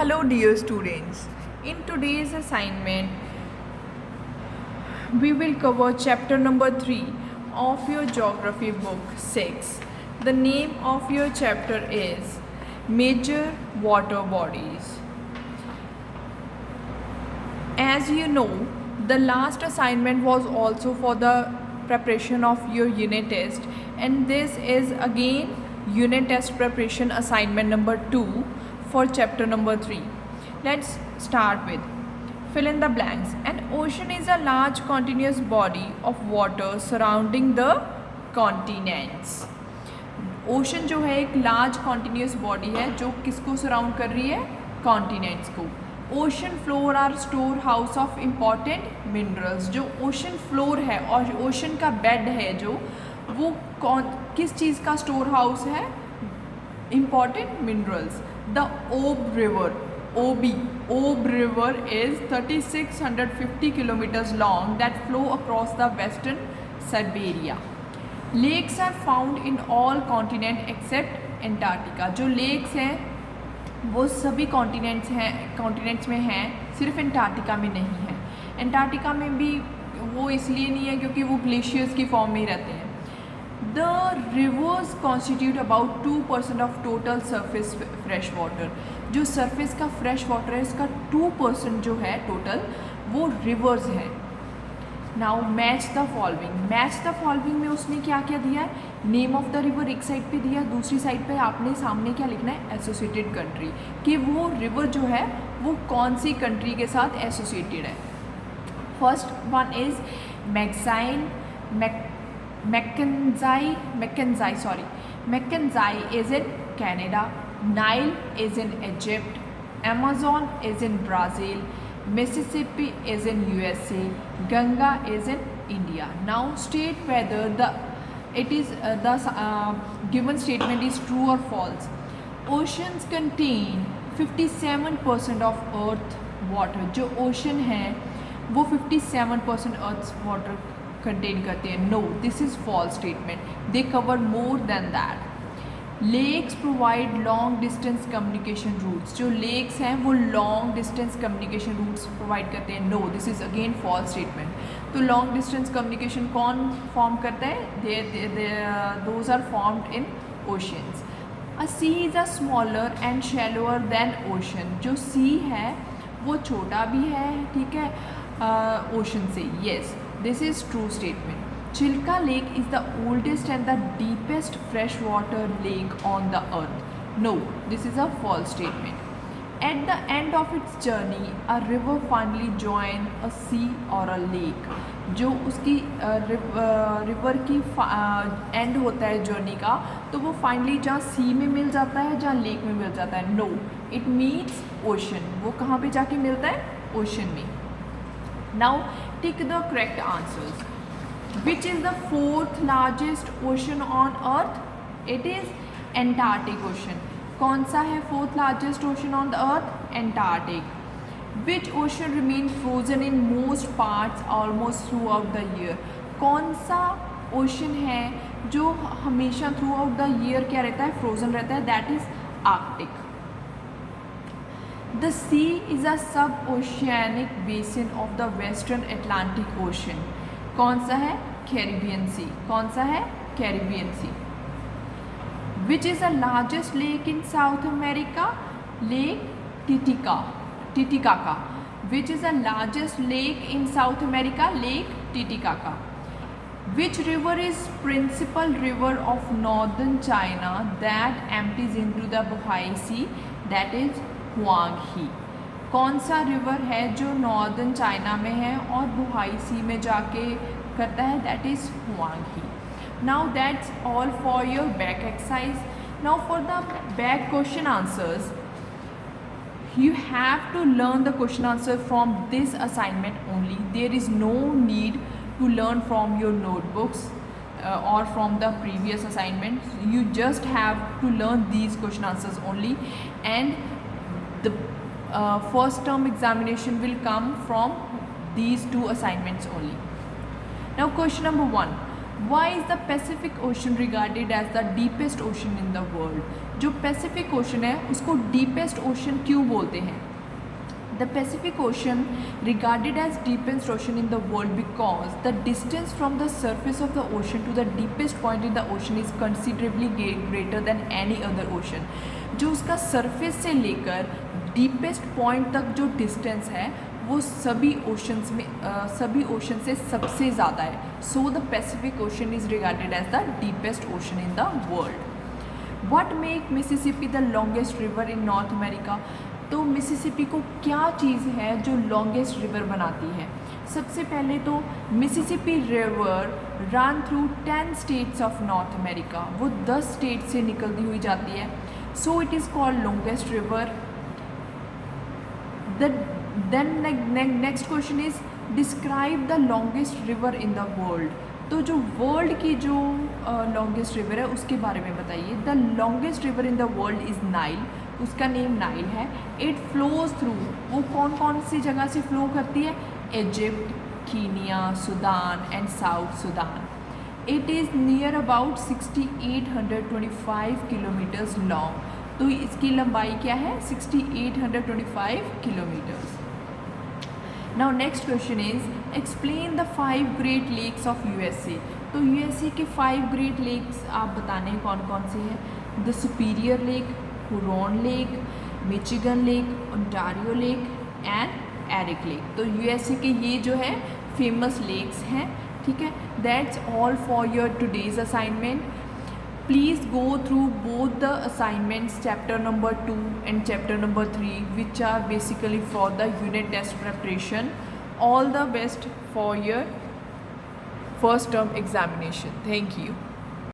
Hello dear students, in today's assignment we will cover chapter number 3 of your geography book 6. The name of your chapter is Major Water Bodies. As you know, the last assignment was also for the preparation of your unit test, and this is again unit test preparation assignment number 2 for chapter number 3. Let's start with fill in the blanks. An ocean is a large continuous body of water surrounding the continents. Ocean जो है एक large continuous body है जो किसको surround कर रही है, continents को. Ocean floor are store house of important minerals. जो ओशन फ्लोर है और ओशन का बेड है जो वो किस चीज़ का स्टोर हाउस है, इम्पॉर्टेंट मिनरल्स. द ओब river, Ob river is 3650 kilometers long that flow across the western Siberia. Lakes are found in all continent except Antarctica. जो lakes हैं वो सभी कॉन्टिनेंट्स में हैं, सिर्फ एंटार्क्टिका में नहीं है. एंटार्क्टिका में भी वो इसलिए नहीं है क्योंकि वो ग्लेशियर्स की फॉर्म में ही रहते हैं. The rivers constitute about 2% of total surface fresh water. जो सरफेस का फ्रेश वाटर है इसका 2% जो है टोटल वो रिवर्स है. Now match the following. Match the following में उसने क्या क्या दिया है, नेम ऑफ द रिवर एक साइड पे दिया, दूसरी साइड पे आपने सामने क्या लिखना है, एसोसिएटेड कंट्री, कि वो रिवर जो है वो कौन सी कंट्री के साथ एसोसिएटेड है. First one is Mackenzie is in Canada, Nile is in Egypt, Amazon is in Brazil, Mississippi is in USA, Ganga is in India. Now state whether the given statement is true or false. Oceans contain 57% of earth water. जो ocean है वो 57% earth water contain करते हैं. No, this is false statement. They cover more than that. Lakes provide long distance communication routes. जो lakes हैं वो long distance communication routes provide करते हैं. No, this is again false statement. तो long distance communication कौन form करता है, those are formed in oceans. A sea is a smaller and shallower than ocean. जो सी है वो छोटा भी है, ठीक है, ओशन से. Yes, this is true statement. Chilka Lake is the oldest and the deepest freshwater lake on the earth. No, this is a false statement. At the end of its journey, a river finally joins a sea or a lake. जो उसकी river की and होता है journey का, तो वो finally जहाँ सी में मिल जाता है, जहाँ लेक में मिल जाता है. No, it means ocean. वो कहाँ पे जाके मिलता है, ओशन में. Now tick the correct answers. Which is the fourth largest ocean on earth? It is Antarctic Ocean. कौन सा है fourth largest ocean on the earth? Antarctic. Which ocean remains frozen in most parts almost throughout the year? कौन सा ocean है जो हमेशा throughout the year क्या रहता है, frozen रहता है? That is Arctic. The sea is a sub-oceanic basin of the Western Atlantic Ocean. कौन सा है, Caribbean Sea. कौन सा है, Caribbean Sea. Which is the largest lake in South America? Lake Titicaca. Which is the largest lake in South America? Lake Titicaca. Which river is principal river of northern China that empties into the Bohai Sea? That is हुआंगी. कौन सा river है जो northern China में है और बुहाई सी में जाके करता है, दैट इज़ हुआंगी. Now that's all for your back exercise. Now for the back question answers, you have to learn the question answer from this assignment only. There is no need to learn from your notebooks or from the previous assignments. You just have to learn these question answers only, and the first term examination will come from these two assignments only. Now question number 1. Why is the Pacific ocean regarded as the deepest ocean in the world? जो Pacific ocean है उसको deepest ocean क्यों बोलते हैं? The Pacific Ocean regarded as deepest ocean in the world because the distance from the surface of the ocean to the deepest point in the ocean is considerably greater than any other ocean. जो उसका surface से लेकर deepest point तक जो distance है वो सभी oceans में सभी ocean से सबसे ज़्यादा है. So the Pacific Ocean is regarded as the deepest ocean in the world. What make Mississippi the longest river in North America? तो मिसिसिपी को क्या चीज़ है जो लॉन्गेस्ट रिवर बनाती है? सबसे पहले तो Mississippi river run through 10 states of North America. वो 10 स्टेट से निकलती हुई जाती है. So it is called longest river. Then next question is describe the longest river in the world. तो जो वर्ल्ड की जो लॉन्गेस्ट रिवर है उसके बारे में बताइए. The longest river in the world is Nile. उसका नेम नाइल है. It flows through. वो कौन कौन सी जगह से फ्लो करती है? Egypt, Kenya, Sudan and South Sudan. It is near about 6825 kilometres long. तो इसकी लंबाई क्या है? 6825 kilometres. Now next question is explain the 5 great lakes of USA. तो USA के 5 ग्रेट लेक्स आप बताने कौन कौन से हैं? The Superior lake, Huron lake, Michigan lake, Ontario lake and Eric lake. तो USA के ये जो है फेमस लेक्स हैं. ठीक है. That's all for your today's assignment. Please go through both the assignments chapter number 2 and chapter number 3 which are basically for the unit test preparation. All the best for your first term examination. Thank you.